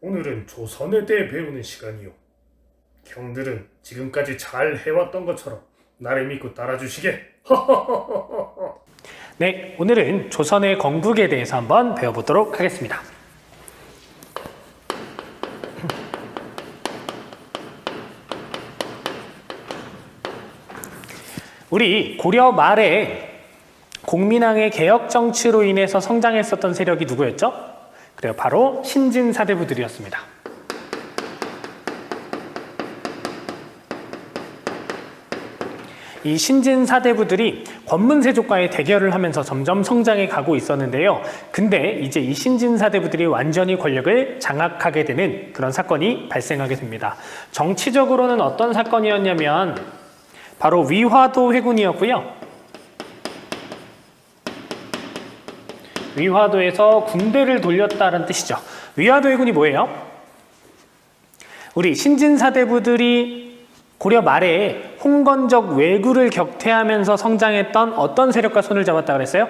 오늘은 조선에 대해 배우는 시간이요. 경들은 지금까지 잘 해왔던 것처럼 나를 믿고 따라주시게. 네, 오늘은 조선의 건국에 대해서 한번 배워보도록 하겠습니다. 우리 고려 말에 공민왕의 개혁 정치로 인해서 성장했었던 세력이 누구였죠? 그래요, 바로 신진사대부들이었습니다. 이 신진사대부들이 권문세족과의 대결을 하면서 점점 성장해 가고 있었는데요. 근데 이제 이 신진사대부들이 완전히 권력을 장악하게 되는 그런 사건이 발생하게 됩니다. 정치적으로는 어떤 사건이었냐면 바로 위화도 회군이었고요. 위화도에서 군대를 돌렸다는 뜻이죠. 위화도 회군이 뭐예요? 우리 신진사대부들이 고려 말에 홍건적 왜구를 격퇴하면서 성장했던 어떤 세력과 손을 잡았다 그랬어요?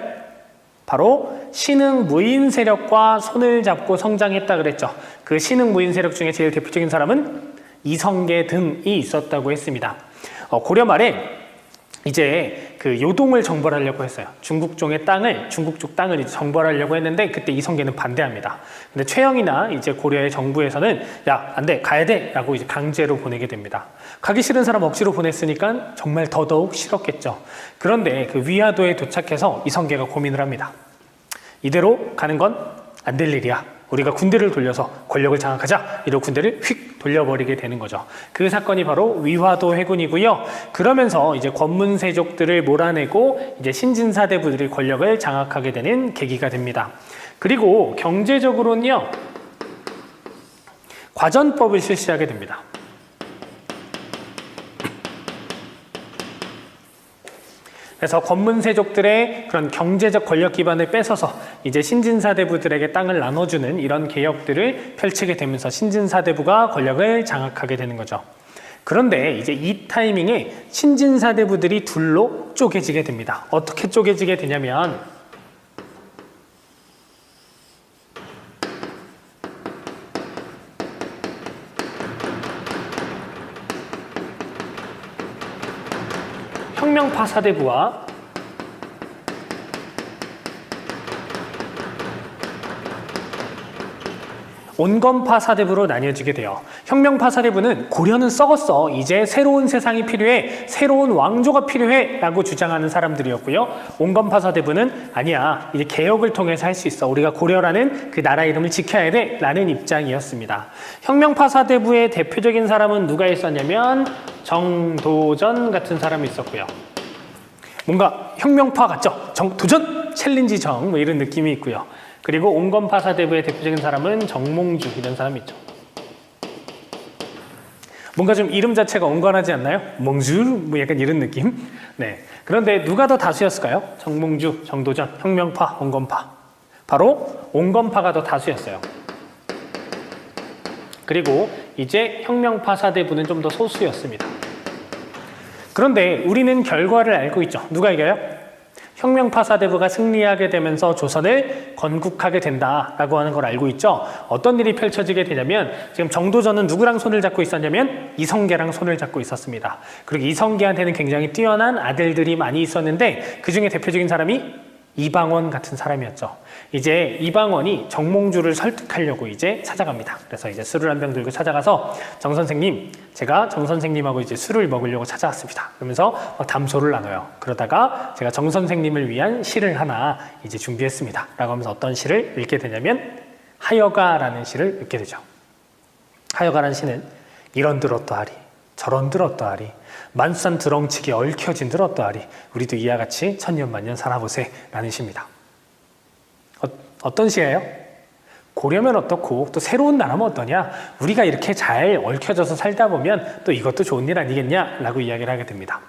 바로 신흥 무인 세력과 손을 잡고 성장했다 그랬죠. 그 신흥 무인 세력 중에 제일 대표적인 사람은 이성계 등이 있었다고 했습니다. 고려 말에 이제 그 요동을 정벌하려고 했어요. 중국 쪽 땅을 이제 정벌하려고 했는데 그때 이성계는 반대합니다. 근데 최영이나 이제 고려의 정부에서는 야, 안 돼, 가야 돼 라고 이제 강제로 보내게 됩니다. 가기 싫은 사람 억지로 보냈으니까 정말 더더욱 싫었겠죠. 그런데 그 위화도에 도착해서 이성계가 고민을 합니다. 이대로 가는 건 안 될 일이야. 우리가 군대를 돌려서 권력을 장악하자. 이러고 군대를 휙 돌려버리게 되는 거죠. 그 사건이 바로 위화도 회군이고요. 그러면서 이제 권문세족들을 몰아내고 이제 신진사대부들이 권력을 장악하게 되는 계기가 됩니다. 그리고 경제적으로는요, 과전법을 실시하게 됩니다. 그래서 권문세족들의 그런 경제적 권력 기반을 뺏어서 이제 신진사대부들에게 땅을 나눠주는 이런 개혁들을 펼치게 되면서 신진사대부가 권력을 장악하게 되는 거죠. 그런데 이제 이 타이밍에 신진사대부들이 둘로 쪼개지게 됩니다. 어떻게 쪼개지게 되냐면 혁명파사대부와 온건파사대부로 나뉘어지게 돼요. 혁명파사대부는 고려는 썩었어. 이제 새로운 세상이 필요해. 새로운 왕조가 필요해. 라고 주장하는 사람들이었고요. 온건파사대부는 아니야. 이제 개혁을 통해서 할 수 있어. 우리가 고려라는 그 나라 이름을 지켜야 돼. 라는 입장이었습니다. 혁명파사대부의 대표적인 사람은 누가 있었냐면 정도전 같은 사람이 있었고요. 뭔가 혁명파 같죠? 도전! 챌린지 정! 뭐 이런 느낌이 있고요. 그리고 온건파사대부의 대표적인 사람은 정몽주 이런 사람이 있죠. 뭔가 좀 이름 자체가 온건하지 않나요? 몽주 뭐 약간 이런 느낌. 네. 그런데 누가 더 다수였을까요? 정몽주, 정도전, 혁명파, 온건파. 바로 온건파가 더 다수였어요. 그리고 이제 혁명파사대부는 좀 더 소수였습니다. 그런데 우리는 결과를 알고 있죠. 누가 이겨요? 혁명파사대부가 승리하게 되면서 조선을 건국하게 된다라고 하는 걸 알고 있죠. 어떤 일이 펼쳐지게 되냐면 지금 정도전은 누구랑 손을 잡고 있었냐면 이성계랑 손을 잡고 있었습니다. 그리고 이성계한테는 굉장히 뛰어난 아들들이 많이 있었는데 그 중에 대표적인 사람이 이방원 같은 사람이었죠. 이제 이방원이 정몽주를 설득하려고 이제 찾아갑니다. 그래서 이제 술을 한 병 들고 찾아가서 정 선생님, 제가 정 선생님하고 이제 술을 먹으려고 찾아왔습니다. 그러면서 막 담소를 나눠요. 그러다가 제가 정 선생님을 위한 시를 하나 이제 준비했습니다. 라고 하면서 어떤 시를 읽게 되냐면 하여가라는 시를 읽게 되죠. 하여가라는 시는 이런들 어떠하리, 저런들 어떠하리, 만수산 드렁치게 얽혀진들 어떠하리, 우리도 이와 같이 천년만년 살아보세 라는 시입니다. 어떤 시예요? 고려면 어떻고 또 새로운 나라면 어떠냐, 우리가 이렇게 잘 얽혀져서 살다 보면 또 이것도 좋은 일 아니겠냐 라고 이야기를 하게 됩니다.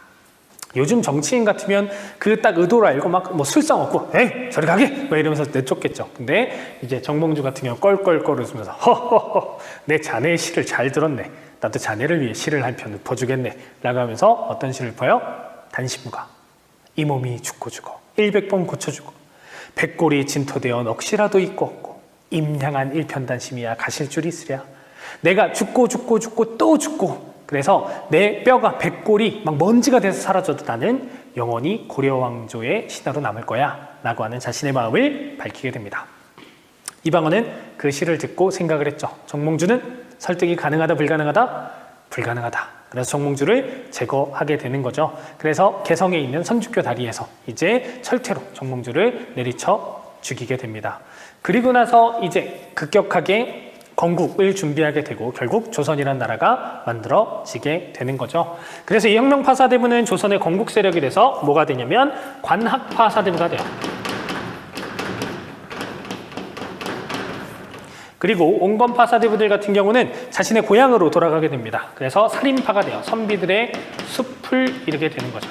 요즘 정치인 같으면 그 딱 의도를 알고 막 뭐 술상 없고 에이 저리 가게 뭐 이러면서 내쫓겠죠. 근데 이제 정몽주 같은 경우 껄껄껄 웃으면서 허허허 내 자네의 시를 잘 들었네, 나도 자네를 위해 시를 한 편 읊어주겠네 라고 하면서 어떤 시를 읊어요? 단신무가 이 몸이 죽고 죽어 100번 고쳐주고 백골이 진토되어 넋이라도 있고 없고 임량한 일편단심이야 가실 줄이 있으랴. 내가 죽고 또 죽고 그래서 내 뼈가 백골이 막 먼지가 돼서 사라져도 나는 영원히 고려 왕조의 신하로 남을 거야 라고 하는 자신의 마음을 밝히게 됩니다. 이방원은 그 시를 듣고 생각을 했죠. 정몽주는 설득이 가능하다 불가능하다? 불가능하다. 그래서 정몽주를 제거하게 되는 거죠. 그래서 개성에 있는 선주교 다리에서 이제 철퇴로 정몽주를 내리쳐 죽이게 됩니다. 그리고 나서 이제 급격하게 건국을 준비하게 되고 결국 조선이란 나라가 만들어지게 되는 거죠. 그래서 이 혁명파 사대부는 조선의 건국 세력이 돼서 뭐가 되냐면 관학파 사대부가 돼요. 그리고 온건파 사대부들 같은 경우는 자신의 고향으로 돌아가게 됩니다. 그래서 살인파가 돼요. 선비들의 숲을 이루게 되는 거죠.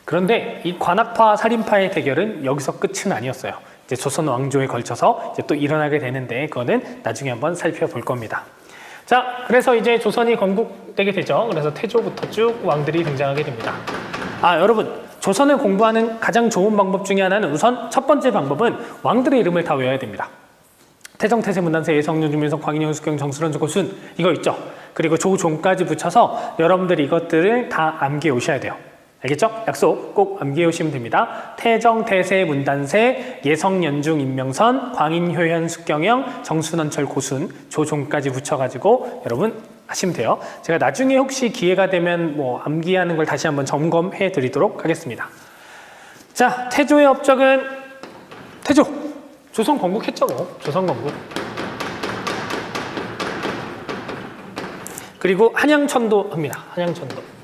그런데 이 관학파 살인파의 대결은 여기서 끝은 아니었어요. 이제 조선 왕조에 걸쳐서 이제 또 일어나게 되는데 그거는 나중에 한번 살펴볼 겁니다. 자, 그래서 이제 조선이 건국되게 되죠. 그래서 태조부터 쭉 왕들이 등장하게 됩니다. 여러분, 조선을 공부하는 가장 좋은 방법 중에 하나는 우선 첫 번째 방법은 왕들의 이름을 다 외워야 됩니다. 태정, 태세, 문단세, 예성, 유민석, 광인영, 숙경, 정수론, 조고순 이거 있죠. 그리고 조종까지 붙여서 여러분들이 이것들을 다 암기해 오셔야 돼요. 알겠죠? 약속 꼭 암기해 오시면 됩니다. 태정, 태세, 문단세, 예성, 연중, 임명선, 광인, 효현, 숙경영, 정순원철, 고순, 조종까지 붙여가지고 여러분 하시면 돼요. 제가 나중에 혹시 기회가 되면 뭐 암기하는 걸 다시 한번 점검해 드리도록 하겠습니다. 자, 태조의 업적은 태조! 조선 건국했죠, 뭐. 조선 건국. 그리고 한양천도 합니다. 한양천도.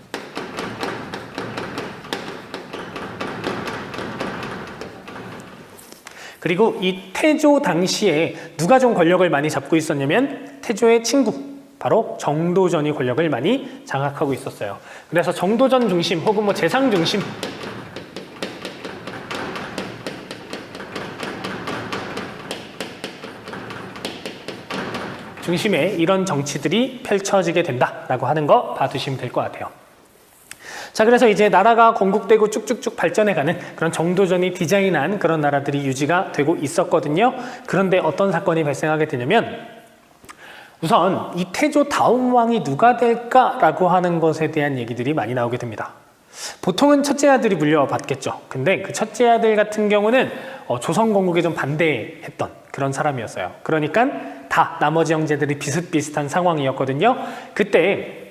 그리고 이 태조 당시에 누가 좀 권력을 많이 잡고 있었냐면 태조의 친구 바로 정도전이 권력을 많이 장악하고 있었어요. 그래서 정도전 중심 혹은 뭐 재상 중심 중심에 이런 정치들이 펼쳐지게 된다라고 하는 거 봐두시면 될 것 같아요. 자, 그래서 이제 나라가 건국되고 쭉쭉쭉 발전해가는 그런 정도전이 디자인한 그런 나라들이 유지가 되고 있었거든요. 그런데 어떤 사건이 발생하게 되냐면 우선 이 태조 다음 왕이 누가 될까라고 하는 것에 대한 얘기들이 많이 나오게 됩니다. 보통은 첫째 아들이 물려받겠죠. 근데 그 첫째 아들 같은 경우는 조선 건국에 좀 반대했던 그런 사람이었어요. 그러니까 다 나머지 형제들이 비슷비슷한 상황이었거든요. 그때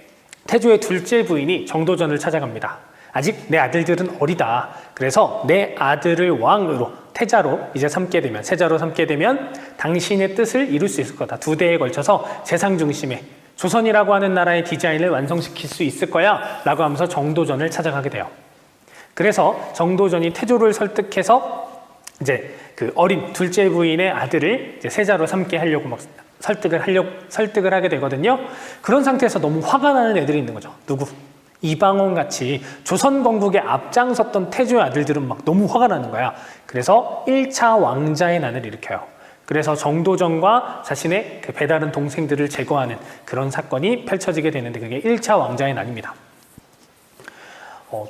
태조의 둘째 부인이 정도전을 찾아갑니다. 아직 내 아들들은 어리다. 그래서 내 아들을 왕으로 태자로 이제 삼게 되면 세자로 삼게 되면 당신의 뜻을 이룰 수 있을 거다. 2대에 걸쳐서 재상 중심의 조선이라고 하는 나라의 디자인을 완성시킬 수 있을 거야 라고 하면서 정도전을 찾아가게 돼요. 그래서 정도전이 태조를 설득해서 이제 그 어린 둘째 부인의 아들을 이제 세자로 삼게 하려고 막 설득을 하게 되거든요. 그런 상태에서 너무 화가 나는 애들이 있는 거죠. 누구? 이방원 같이 조선 건국에 앞장섰던 태조의 아들들은 막 너무 화가 나는 거야. 그래서 1차 왕자의 난을 일으켜요. 그래서 정도전과 자신의 그 배다른 동생들을 제거하는 그런 사건이 펼쳐지게 되는데 그게 1차 왕자의 난입니다.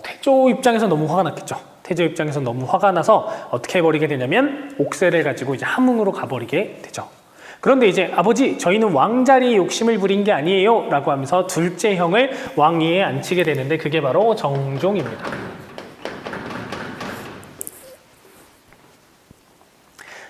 태조 입장에서 너무 화가 났겠죠. 태조 입장에서 너무 화가 나서 어떻게 해버리게 되냐면 옥새를 가지고 이제 함흥으로 가버리게 되죠. 그런데 이제 아버지 저희는 왕자리에 욕심을 부린 게 아니에요 라고 하면서 둘째 형을 왕위에 앉히게 되는데 그게 바로 정종입니다.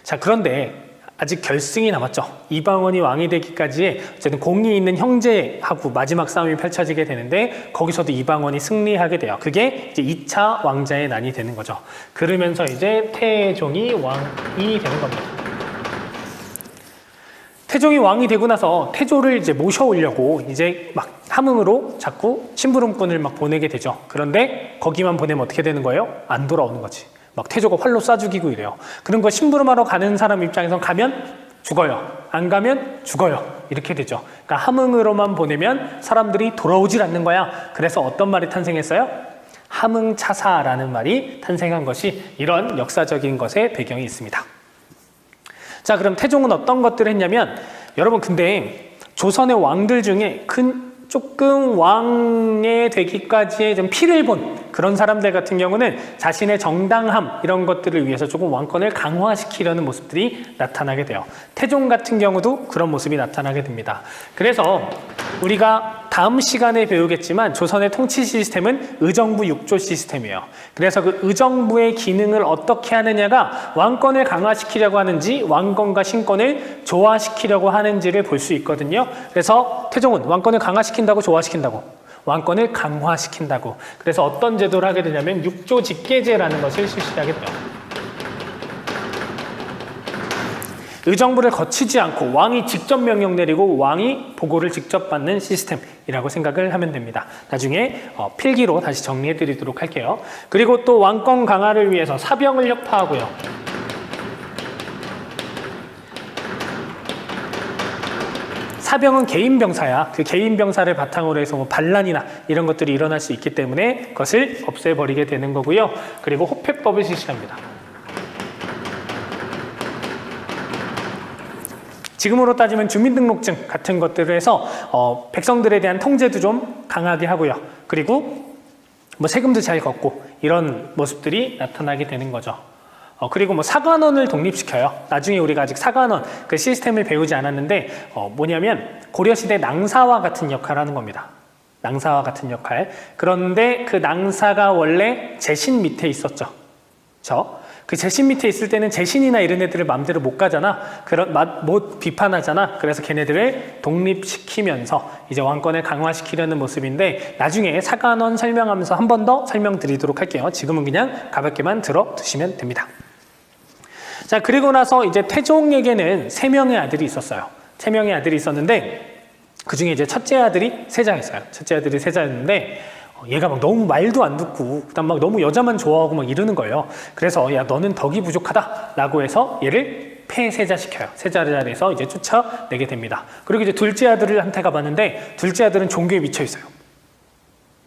자, 그런데 아직 결승이 남았죠. 이방원이 왕이 되기까지의 어쨌든 공이 있는 형제하고 마지막 싸움이 펼쳐지게 되는데 거기서도 이방원이 승리하게 돼요. 그게 이제 2차 왕자의 난이 되는 거죠. 그러면서 이제 태종이 왕이 되는 겁니다. 태종이 왕이 되고 나서 태조를 이제 모셔오려고 이제 막 함흥으로 자꾸 심부름꾼을 막 보내게 되죠. 그런데 거기만 보내면 어떻게 되는 거예요? 안 돌아오는 거지. 막 태조가 활로 쏴 죽이고 이래요. 그런 거 심부름하러 가는 사람 입장에선 가면 죽어요. 안 가면 죽어요. 이렇게 되죠. 그러니까 함흥으로만 보내면 사람들이 돌아오질 않는 거야. 그래서 어떤 말이 탄생했어요? 함흥차사라는 말이 탄생한 것이 이런 역사적인 것에 배경이 있습니다. 자, 그럼 태종은 어떤 것들을 했냐면 여러분 근데 조선의 왕들 중에 큰 조금 왕에 되기까지의 좀 피를 본 그런 사람들 같은 경우는 자신의 정당함 이런 것들을 위해서 조금 왕권을 강화시키려는 모습들이 나타나게 돼요. 태종 같은 경우도 그런 모습이 나타나게 됩니다. 그래서 우리가 다음 시간에 배우겠지만 조선의 통치 시스템은 의정부 6조 시스템이에요. 그래서 그 의정부의 기능을 어떻게 하느냐가 왕권을 강화시키려고 하는지 왕권과 신권을 조화시키려고 하는지를 볼 수 있거든요. 그래서 태종은 왕권을 강화시킨다고 조화시킨다고? 왕권을 강화시킨다고. 그래서 어떤 제도를 하게 되냐면 6조 직계제라는 것을 실시하게 돼요. 의정부를 거치지 않고 왕이 직접 명령 내리고 왕이 보고를 직접 받는 시스템이라고 생각을 하면 됩니다. 나중에 필기로 다시 정리해 드리도록 할게요. 그리고 또 왕권 강화를 위해서 사병을 혁파하고요. 사병은 개인 병사야. 그 개인 병사를 바탕으로 해서 뭐 반란이나 이런 것들이 일어날 수 있기 때문에 그것을 없애버리게 되는 거고요. 그리고 호패법을 실시합니다. 지금으로 따지면 주민등록증 같은 것들을 해서 백성들에 대한 통제도 좀 강하게 하고요. 그리고 뭐 세금도 잘 걷고 이런 모습들이 나타나게 되는 거죠. 그리고 뭐 사관원을 독립시켜요. 나중에 우리가 아직 사관원 그 시스템을 배우지 않았는데 뭐냐면 고려시대 낭사와 같은 역할을 하는 겁니다. 낭사와 같은 역할. 그런데 그 낭사가 원래 제신 밑에 있었죠. 그 제신 밑에 있을 때는 제신이나 이런 애들을 마음대로 못 가잖아. 못 비판하잖아. 그래서 걔네들을 독립시키면서 이제 왕권을 강화시키려는 모습인데 나중에 사관원 설명하면서 한 번 더 설명드리도록 할게요. 지금은 그냥 가볍게만 들어두시면 됩니다. 자, 그리고 나서 이제 태종에게는 3명의 아들이 있었어요. 3명의 아들이 있었는데 그 중에 이제 첫째 아들이 세자였어요. 첫째 아들이 세자였는데 얘가 막 너무 말도 안 듣고 그다음 막 너무 여자만 좋아하고 막 이러는 거예요. 그래서 야 너는 덕이 부족하다라고 해서 얘를 폐세자시켜요. 세자 자리에서 이제 쫓아내게 됩니다. 그리고 이제 둘째 아들한테 가봤는데 둘째 아들은 종교에 미쳐 있어요.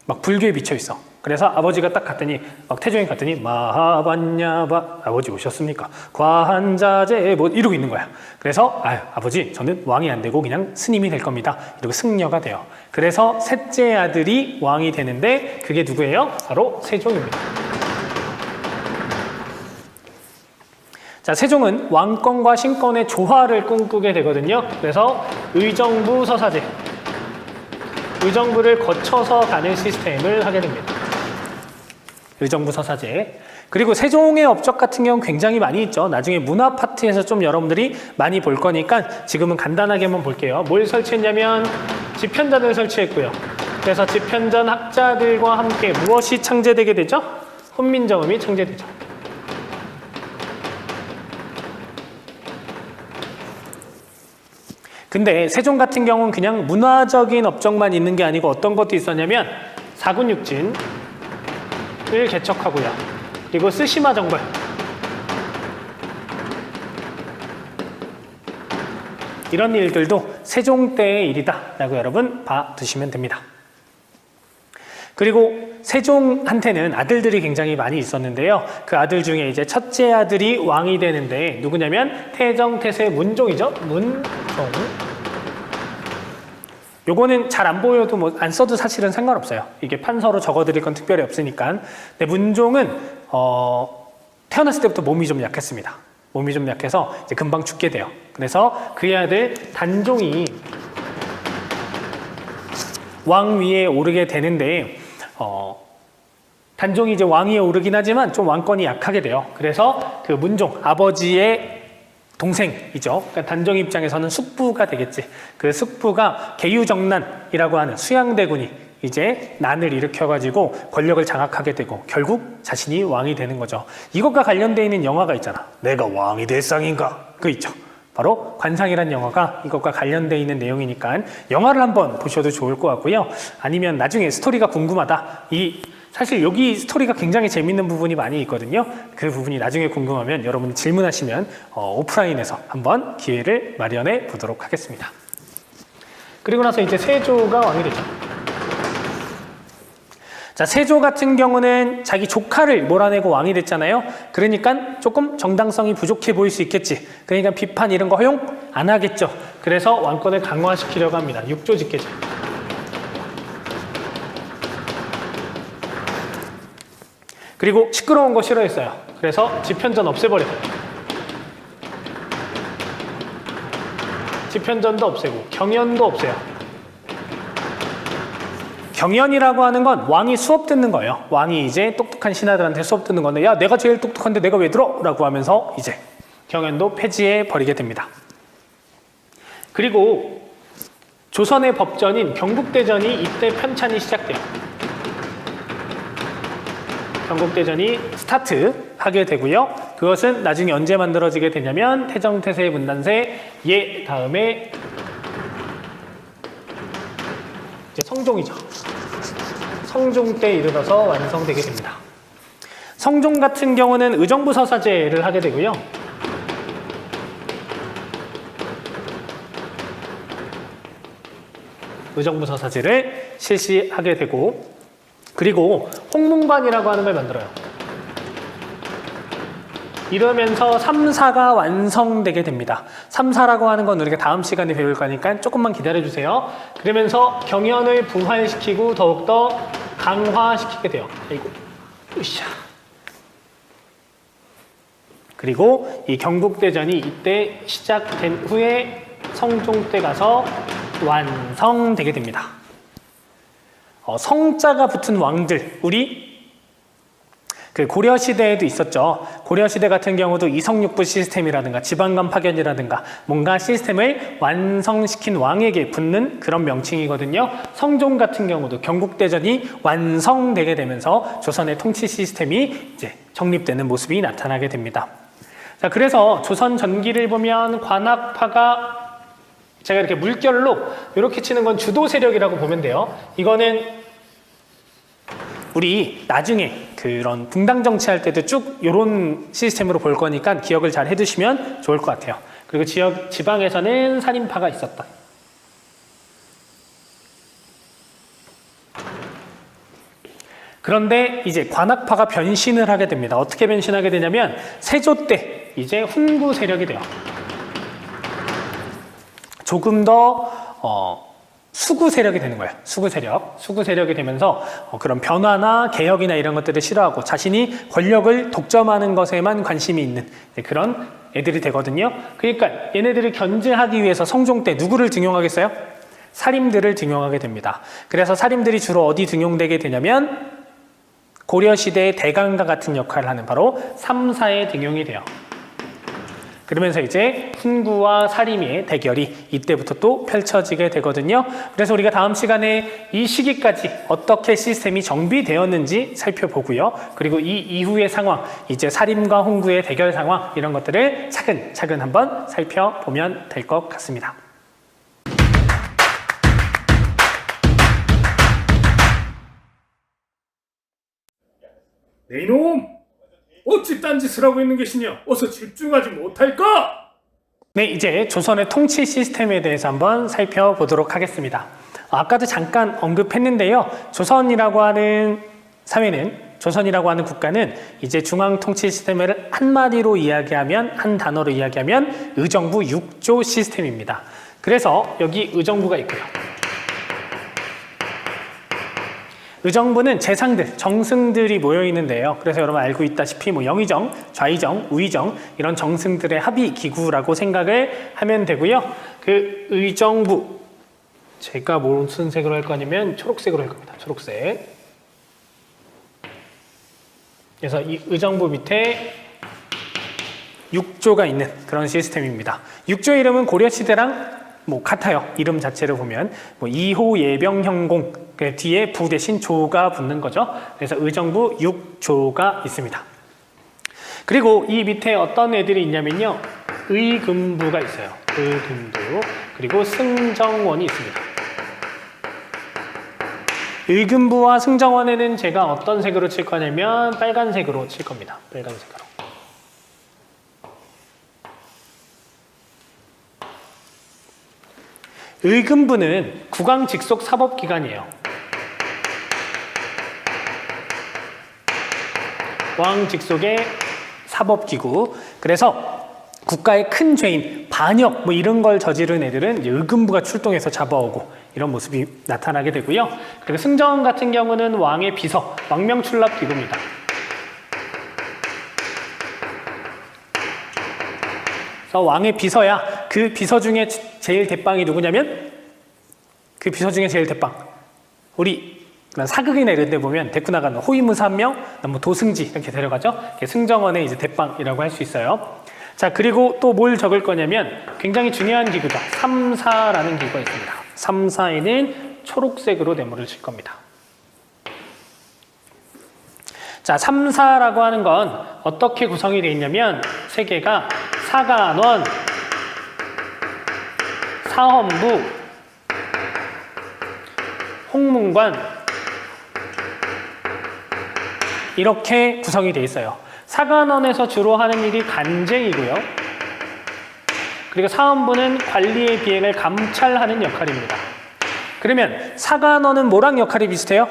막 불교에 미쳐 있어. 그래서 아버지가 딱 갔더니 막 태종이 갔더니 마하반야바 아버지 오셨습니까? 과한자제 뭐 이러고 있는 거야. 그래서 아버지 저는 왕이 안 되고 그냥 스님이 될 겁니다. 이러고 승려가 돼요. 그래서 셋째 아들이 왕이 되는데 그게 누구예요? 바로 세종입니다. 자, 세종은 왕권과 신권의 조화를 꿈꾸게 되거든요. 그래서 의정부 서사제 의정부를 거쳐서 가는 시스템을 하게 됩니다. 의정부 서사제. 그리고 세종의 업적 같은 경우는 굉장히 많이 있죠. 나중에 문화 파트에서 좀 여러분들이 많이 볼 거니까 지금은 간단하게만 볼게요. 뭘 설치했냐면 집현전을 설치했고요. 그래서 집현전 학자들과 함께 무엇이 창제되게 되죠? 훈민정음이 창제되죠. 근데 세종 같은 경우는 그냥 문화적인 업적만 있는 게 아니고 어떤 것도 있었냐면 사군육진을 개척하고요. 그리고 쓰시마 정벌. 이런 일들도 세종 때의 일이다라고 여러분 봐두시면 됩니다. 그리고 세종한테는 아들들이 굉장히 많이 있었는데요. 그 아들 중에 이제 첫째 아들이 왕이 되는데 누구냐면 태정, 태세, 문종이죠. 문종. 요거는 잘 안 보여도 뭐 안 써도 사실은 상관없어요. 이게 판서로 적어드릴 건 특별히 없으니까. 근데 문종은 태어났을 때부터 몸이 좀 약했습니다. 몸이 좀 약해서 이제 금방 죽게 돼요. 그래서 그의 아들 단종이 왕 위에 오르게 되는데 단종이 이제 왕 위에 오르긴 하지만 좀 왕권이 약하게 돼요. 그래서 그 문종 아버지의 동생이죠. 그러니까 단종 입장에서는 숙부가 되겠지. 그 숙부가 계유정난이라고 하는 수양대군이 이제 난을 일으켜가지고 권력을 장악하게 되고 결국 자신이 왕이 되는 거죠. 이것과 관련되어 있는 영화가 있잖아. 내가 왕이 될 상인가? 그거 있죠. 바로 관상이라는 영화가 이것과 관련되어 있는 내용이니까 영화를 한번 보셔도 좋을 것 같고요. 아니면 나중에 스토리가 궁금하다. 사실 여기 스토리가 굉장히 재밌는 부분이 많이 있거든요. 그 부분이 나중에 궁금하면 여러분이 질문하시면 오프라인에서 한번 기회를 마련해 보도록 하겠습니다. 그리고 나서 이제 세조가 왕이 되죠. 자, 세조 같은 경우는 자기 조카를 몰아내고 왕이 됐잖아요. 그러니까 조금 정당성이 부족해 보일 수 있겠지. 그러니까 비판 이런 거 허용 안 하겠죠. 그래서 왕권을 강화시키려고 합니다. 6조 직계제. 그리고 시끄러운 거 싫어했어요. 그래서 집현전 없애버려. 집현전도 없애고 경연도 없애요. 경연이라고 하는 건 왕이 수업 듣는 거예요. 왕이 이제 똑똑한 신하들한테 수업 듣는 건데, 야, 내가 제일 똑똑한데 내가 왜 들어? 라고 하면서 이제 경연도 폐지해 버리게 됩니다. 그리고 조선의 법전인 경국대전이 이때 편찬이 시작돼요. 경국대전이 스타트하게 되고요. 그것은 나중에 언제 만들어지게 되냐면 태정태세 문단세 예 다음에 이제 성종이죠. 성종 때 이르러서 완성되게 됩니다. 성종 같은 경우는 의정부서사제를 하게 되고요. 의정부서사제를 실시하게 되고, 그리고 홍문관이라고 하는 걸 만들어요. 이러면서 3사가 완성되게 됩니다. 3사라고 하는 건 우리가 다음 시간에 배울 거니까 조금만 기다려주세요. 그러면서 경연을 부활시키고 더욱더 강화시키게 돼요. 아이고, 으쌰. 그리고 이 경국대전이 이때 시작된 후에 성종 때 가서 완성되게 됩니다. 성자가 붙은 왕들, 우리 그 고려시대에도 있었죠. 고려시대 같은 경우도 이성육부 시스템이라든가 지방간 파견이라든가 뭔가 시스템을 완성시킨 왕에게 붙는 그런 명칭이거든요. 성종 같은 경우도 경국대전이 완성되게 되면서 조선의 통치 시스템이 이제 정립되는 모습이 나타나게 됩니다. 자, 그래서 조선 전기를 보면 관악파가 제가 이렇게 물결로 이렇게 치는 건 주도 세력이라고 보면 돼요. 이거는 우리 나중에 그런 분당 정치할 때도 쭉 이런 시스템으로 볼 거니까 기억을 잘 해두시면 좋을 것 같아요. 그리고 지방에서는 살인파가 있었다. 그런데 이제 관악파가 변신을 하게 됩니다. 어떻게 변신하게 되냐면 세조 때 이제 훈구 세력이 돼요. 조금 더 수구 세력이 되는 거예요. 수구 세력이 되면서 그런 변화나 개혁이나 이런 것들을 싫어하고 자신이 권력을 독점하는 것에만 관심이 있는 그런 애들이 되거든요. 그러니까 얘네들을 견제하기 위해서 성종 때 누구를 등용하겠어요? 사림들을 등용하게 됩니다. 그래서 사림들이 주로 어디 등용되게 되냐면 고려시대의 대강과 같은 역할을 하는 바로 3사에 등용이 돼요. 그러면서 이제 훈구와 사림의 대결이 이때부터 또 펼쳐지게 되거든요. 그래서 우리가 다음 시간에 이 시기까지 어떻게 시스템이 정비되었는지 살펴보고요. 그리고 이 이후의 상황, 이제 사림과 훈구의 대결 상황 이런 것들을 차근차근 한번 살펴보면 될 것 같습니다. 네 이놈! 어찌 딴짓을 하고 있는 것이냐? 어서 집중하지 못할까? 네, 이제 조선의 통치 시스템에 대해서 한번 살펴보도록 하겠습니다. 아까도 잠깐 언급했는데요. 조선이라고 하는 사회는, 조선이라고 하는 국가는 이제 중앙 통치 시스템을 한마디로 이야기하면, 한 단어로 이야기하면 의정부 6조 시스템입니다. 그래서 여기 의정부가 있고요. 의정부는 재상들, 정승들이 모여 있는데요. 그래서 여러분 알고 있다시피 뭐 영의정, 좌의정, 우의정 이런 정승들의 합의 기구라고 생각을 하면 되고요. 그 의정부, 제가 무슨 색으로 할 거냐면 초록색으로 할 겁니다. 초록색. 그래서 이 의정부 밑에 6조가 있는 그런 시스템입니다. 6조 이름은 고려시대랑 뭐 같아요. 이름 자체를 보면 뭐 2호 예병 형공 그 뒤에 부 대신 조가 붙는 거죠. 그래서 의정부 6조가 있습니다. 그리고 이 밑에 어떤 애들이 있냐면요. 의금부가 있어요. 의금부. 그리고 승정원이 있습니다. 의금부와 승정원에는 제가 어떤 색으로 칠 거냐면 빨간색으로 칠 겁니다. 빨간색으로. 의금부는 국왕 직속 사법기관이에요. 왕 직속의 사법기구. 그래서 국가의 큰 죄인, 반역 뭐 이런 걸 저지른 애들은 의금부가 출동해서 잡아오고 이런 모습이 나타나게 되고요. 그리고 승정원 같은 경우는 왕의 비서, 왕명출납기구입니다. 그래서 왕의 비서야. 그 비서 중에 제일 대빵이 누구냐면 그 비서 중에 제일 대빵. 우리 사극이나 이런 데 보면 데리고 나가는 호위무사 한 명, 뭐 도승지 이렇게 데려가죠. 승정원의 이제 대빵이라고 할 수 있어요. 자, 그리고 또 뭘 적을 거냐면 굉장히 중요한 기구다. 3사라는 기구가 있습니다. 3사에는 초록색으로 네모를 칠 겁니다. 자, 3사라고 하는 건 어떻게 구성이 되어 있냐면 세 개가 사관원, 사헌부, 홍문관 이렇게 구성이 되어 있어요. 사관원에서 주로 하는 일이 간쟁이고요. 그리고 사헌부는 관리의 비행을 감찰하는 역할입니다. 그러면 사관원은 뭐랑 역할이 비슷해요?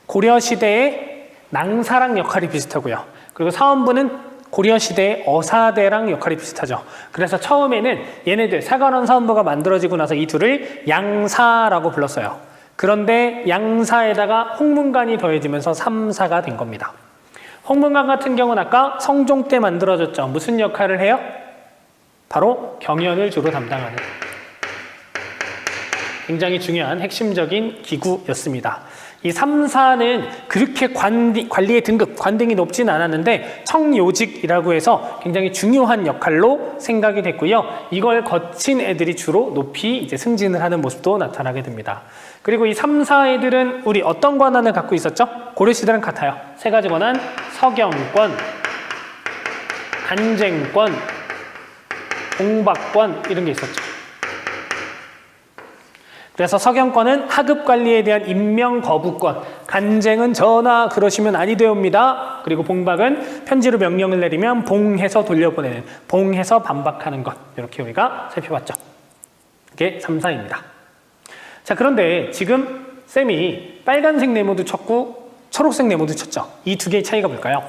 고려시대의 낭사랑 역할이 비슷하고요. 그리고 사헌부는 고려시대의 어사대랑 역할이 비슷하죠. 그래서 처음에는 얘네들 사관원 사헌부가 만들어지고 나서 이 둘을 양사라고 불렀어요. 그런데 양사에다가 홍문관이 더해지면서 3사가 된 겁니다. 홍문관 같은 경우는 아까 성종 때 만들어졌죠. 무슨 역할을 해요? 바로 경연을 주로 담당하는 굉장히 중요한 핵심적인 기구였습니다. 이 3사는 그렇게 관리의 등급, 관등이 높진 않았는데 청요직이라고 해서 굉장히 중요한 역할로 생각이 됐고요. 이걸 거친 애들이 주로 높이 이제 승진을 하는 모습도 나타나게 됩니다. 그리고 이 3사 애들은 우리 어떤 권한을 갖고 있었죠? 고려시대랑 같아요. 세 가지 권한, 서경권, 간쟁권, 공박권 이런 게 있었죠. 그래서 서경권은 하급 관리에 대한 임명 거부권, 간쟁은 전하 그러시면 아니 되옵니다. 그리고 봉박은 편지로 명령을 내리면 봉해서 돌려보내는, 봉해서 반박하는 것. 이렇게 우리가 살펴봤죠. 이게 3사입니다. 자, 그런데 지금 쌤이 빨간색 네모도 쳤고 초록색 네모도 쳤죠. 이 두 개의 차이가 뭘까요?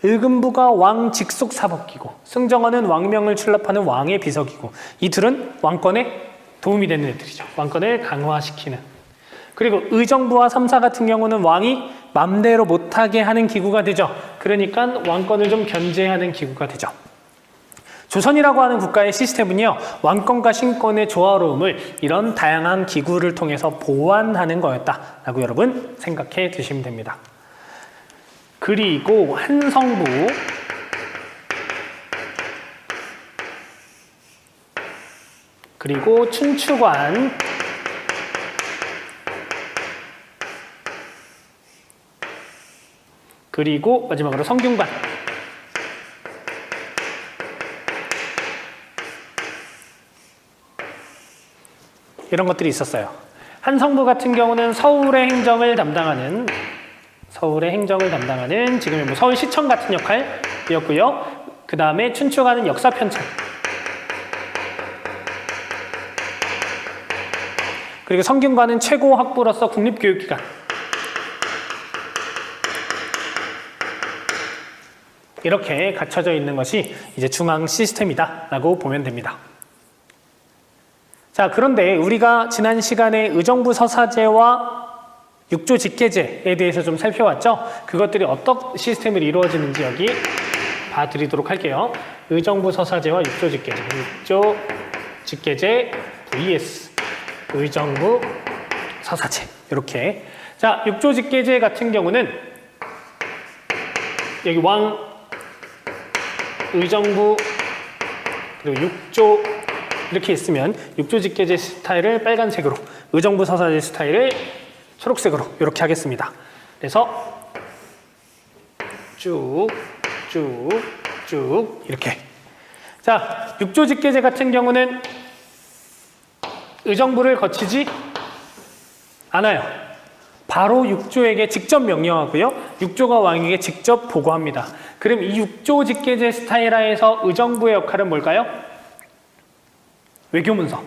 의금부가 왕 직속 사법기구, 승정원은 왕명을 출납하는 왕의 비서기구. 이 둘은 왕권에 도움이 되는 애들이죠. 왕권을 강화시키는. 그리고 의정부와 3사 같은 경우는 왕이 맘대로 못하게 하는 기구가 되죠. 그러니까 왕권을 좀 견제하는 기구가 되죠. 조선이라고 하는 국가의 시스템은요, 왕권과 신권의 조화로움을 이런 다양한 기구를 통해서 보완하는 거였다라고 여러분 생각해 두시면 됩니다. 그리고 한성부, 그리고 춘추관, 그리고 마지막으로 성균관. 이런 것들이 있었어요. 한성부 같은 경우는 서울의 행정을 담당하는 지금의 뭐 서울시청 같은 역할이었고요. 그 다음에 춘추관은 역사편찬. 그리고 성균관은 최고 학부로서 국립교육기관. 이렇게 갖춰져 있는 것이 이제 중앙 시스템이다라고 보면 됩니다. 자, 그런데 우리가 지난 시간에 의정부 서사제와 육조 직계제에 대해서 좀 살펴봤죠? 그것들이 어떤 시스템으로 이루어지는지 여기 봐드리도록 할게요. 의정부 서사제와 육조 직계제. 육조 직계제 vs 의정부 서사제. 이렇게. 자, 육조 직계제 같은 경우는 여기 왕, 의정부, 그리고 육조 이렇게 있으면 육조 직계제 스타일을 빨간색으로, 의정부 서사제 스타일을 초록색으로 이렇게 하겠습니다. 그래서 쭉 이렇게. 자, 육조 직계제 같은 경우는 의정부를 거치지 않아요. 바로 육조에게 직접 명령하고요. 육조가 왕에게 직접 보고합니다. 그럼 이 육조 직계제 스타일하에서 의정부의 역할은 뭘까요? 외교문서.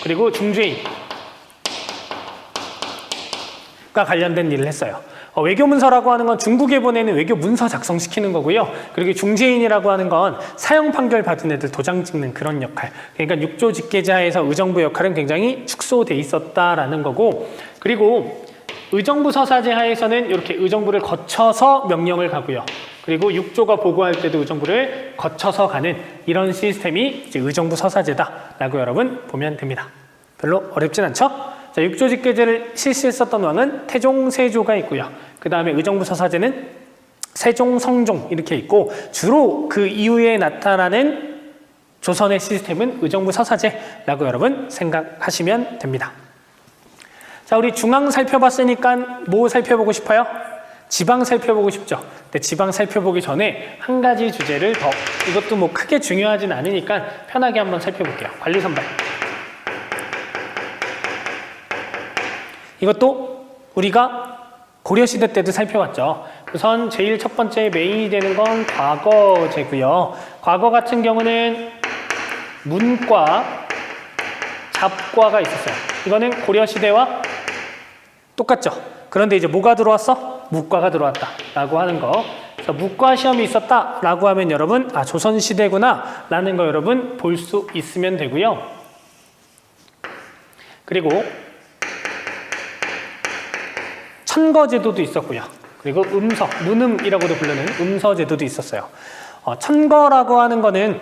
그리고 중죄인과 관련된 일을 했어요. 외교문서라고 하는 건 중국에 보내는 외교문서 작성시키는 거고요. 그리고 중재인이라고 하는 건 사형 판결 받은 애들 도장 찍는 그런 역할. 그러니까 육조 직계제하에서 의정부 역할은 굉장히 축소돼 있었다라는 거고, 그리고 의정부 서사제 하에서는 이렇게 의정부를 거쳐서 명령을 가고요. 그리고 6조가 보고할 때도 의정부를 거쳐서 가는 이런 시스템이 이제 의정부 서사제다라고 여러분 보면 됩니다. 별로 어렵진 않죠? 자, 6조 직계제를 실시했었던 왕은 태종, 세조가 있고요. 그 다음에 의정부 서사제는 세종, 성종 이렇게 있고 주로 그 이후에 나타나는 조선의 시스템은 의정부 서사제라고 여러분 생각하시면 됩니다. 자, 우리 중앙 살펴봤으니까 뭐 살펴보고 싶어요? 지방 살펴보고 싶죠. 근데 지방 살펴보기 전에 한 가지 주제를 더, 이것도 뭐 크게 중요하진 않으니까 편하게 한번 살펴볼게요. 관리선발. 이것도 우리가 고려시대 때도 살펴봤죠. 우선 제일 첫 번째 메인이 되는 건 과거제고요. 과거 같은 경우는 문과, 잡과가 있었어요. 이거는 고려시대와 똑같죠. 그런데 이제 뭐가 들어왔어? 무과가 들어왔다 라고 하는 거. 그래서 무과 시험이 있었다 라고 하면 여러분 조선시대구나 라는 거 여러분 볼 수 있으면 되고요. 그리고 천거제도도 있었고요. 그리고 음서, 문음이라고도 부르는 음서제도도 있었어요. 천거라고 하는 거는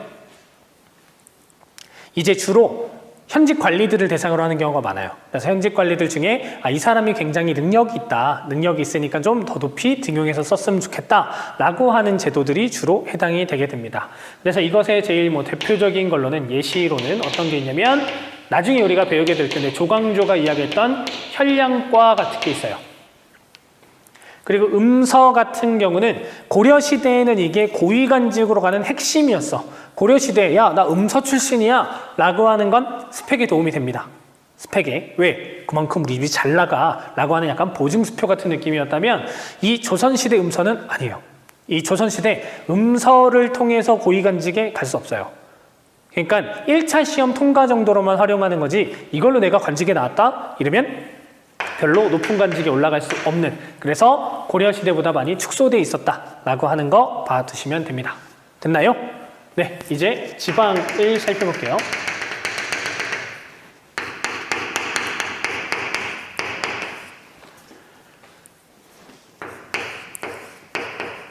이제 주로 현직 관리들을 대상으로 하는 경우가 많아요. 그래서 현직 관리들 중에 이 사람이 굉장히 능력이 있다, 능력이 있으니까 좀 더 높이 등용해서 썼으면 좋겠다 라고 하는 제도들이 주로 해당이 되게 됩니다. 그래서 이것의 제일 뭐 대표적인 걸로는 예시로는 어떤 게 있냐면 나중에 우리가 배우게 될 텐데 조광조가 이야기했던 혈량과 같은 게 있어요. 그리고 음서 같은 경우는 고려시대에는 이게 고위관직으로 가는 핵심이었어. 고려시대에 야, 나 음서 출신이야 라고 하는 건 스펙에 도움이 됩니다. 스펙에. 왜? 그만큼 우리 입이 잘 나가 라고 하는 약간 보증수표 같은 느낌이었다면 이 조선시대 음서는 아니에요. 이 조선시대 음서를 통해서 고위관직에 갈 수 없어요. 그러니까 1차 시험 통과 정도로만 활용하는 거지 이걸로 내가 관직에 나왔다? 이러면 별로 높은 관직에 올라갈 수 없는, 그래서 고려시대보다 많이 축소돼 있었다라고 하는 거 봐두시면 됩니다. 됐나요? 네, 이제 지방을 살펴볼게요.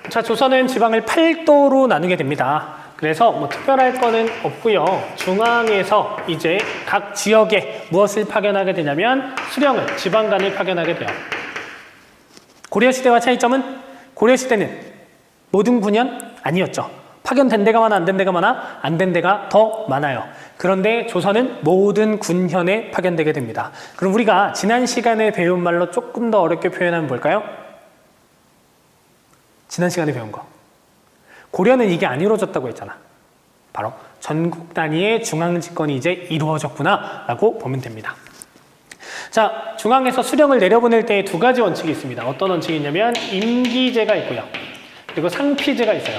자, 조선은 지방을 8도로 나누게 됩니다. 그래서 뭐 특별할 거는 없고요. 중앙에서 이제 각 지역에 무엇을 파견하게 되냐면 수령을, 지방관을 파견하게 돼요. 고려시대와 차이점은 고려시대는 모든 군현 아니었죠. 파견된 데가 많아, 안 된 데가 많아? 안 된 데가 더 많아요. 그런데 조선은 모든 군현에 파견되게 됩니다. 그럼 우리가 지난 시간에 배운 말로 조금 더 어렵게 표현하면 뭘까요? 지난 시간에 배운 거. 고려는 이게 안 이루어졌다고 했잖아. 바로 전국 단위의 중앙집권이 이제 이루어졌구나 라고 보면 됩니다. 자, 중앙에서 수령을 내려보낼 때 두 가지 원칙이 있습니다. 어떤 원칙이 있냐면 임기제가 있고요. 그리고 상피제가 있어요.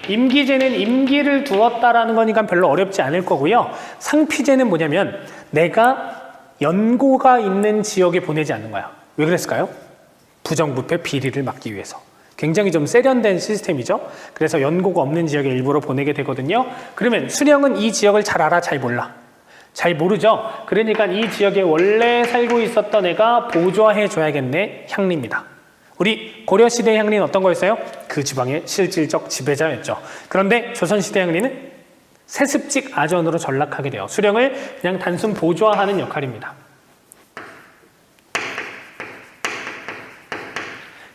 임기제는 임기를 두었다라는 거니까 별로 어렵지 않을 거고요. 상피제는 뭐냐면 내가 연고가 있는 지역에 보내지 않는 거야. 왜 그랬을까요? 부정부패 비리를 막기 위해서. 굉장히 좀 세련된 시스템이죠. 그래서 연고가 없는 지역에 일부러 보내게 되거든요. 그러면 수령은 이 지역을 잘 알아? 잘 몰라? 잘 모르죠. 그러니까 이 지역에 원래 살고 있었던 애가 보좌해 줘야겠네. 향리입니다. 우리 고려시대 향리는 어떤 거였어요? 그 지방의 실질적 지배자였죠. 그런데 조선시대 향리는 세습직 아전으로 전락하게 돼요. 수령을 그냥 단순 보좌하는 역할입니다.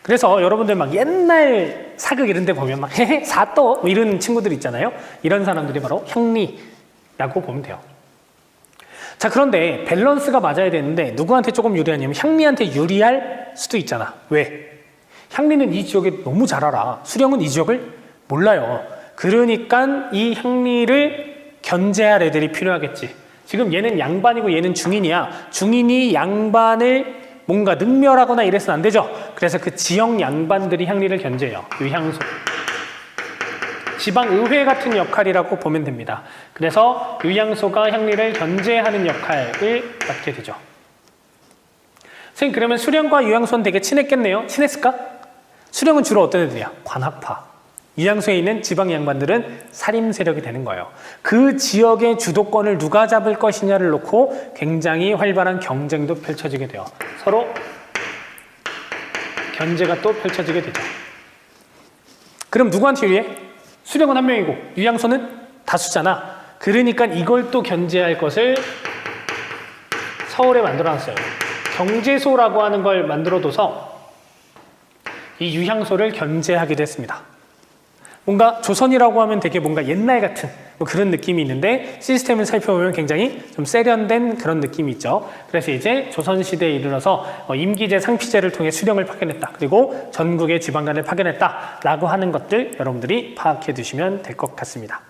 그래서 여러분들 막 옛날 사극 이런 데 보면 막 헤헤 사또 뭐 이런 친구들 있잖아요. 이런 사람들이 바로 향리라고 보면 돼요. 자, 그런데 밸런스가 맞아야 되는데 누구한테 조금 유리하냐면 향리한테 유리할 수도 있잖아. 왜? 향리는 이 지역에 너무 잘 알아. 수령은 이 지역을 몰라요. 그러니까 이 향리를 견제할 애들이 필요하겠지. 지금 얘는 양반이고 얘는 중인이야. 중인이 양반을 뭔가 능멸하거나 이래서는 안 되죠. 그래서 그 지역 양반들이 향리를 견제해요. 유향소. 지방의회 같은 역할이라고 보면 됩니다. 그래서 유향소가 향리를 견제하는 역할을 맡게 되죠. 선생님, 그러면 수령과 유향소는 되게 친했겠네요. 친했을까? 수령은 주로 어떤 애들이야? 관학파. 유향소에 있는 지방 양반들은 살림 세력이 되는 거예요. 그 지역의 주도권을 누가 잡을 것이냐를 놓고 굉장히 활발한 경쟁도 펼쳐지게 돼요. 서로 견제가 또 펼쳐지게 되죠. 그럼 누구한테 유리해? 수령은 한 명이고 유양소는 다수잖아. 그러니까 이걸 또 견제할 것을 서울에 만들어놨어요. 경제소라고 하는 걸 만들어둬서 이 유향소를 견제하기도 했습니다. 뭔가 조선이라고 하면 되게 뭔가 옛날 같은 뭐 그런 느낌이 있는데 시스템을 살펴보면 굉장히 좀 세련된 그런 느낌이 있죠. 그래서 이제 조선시대에 이르러서 임기제, 상피제를 통해 수령을 파견했다. 그리고 전국의 지방간을 파견했다. 라고 하는 것들 여러분들이 파악해 두시면 될 것 같습니다.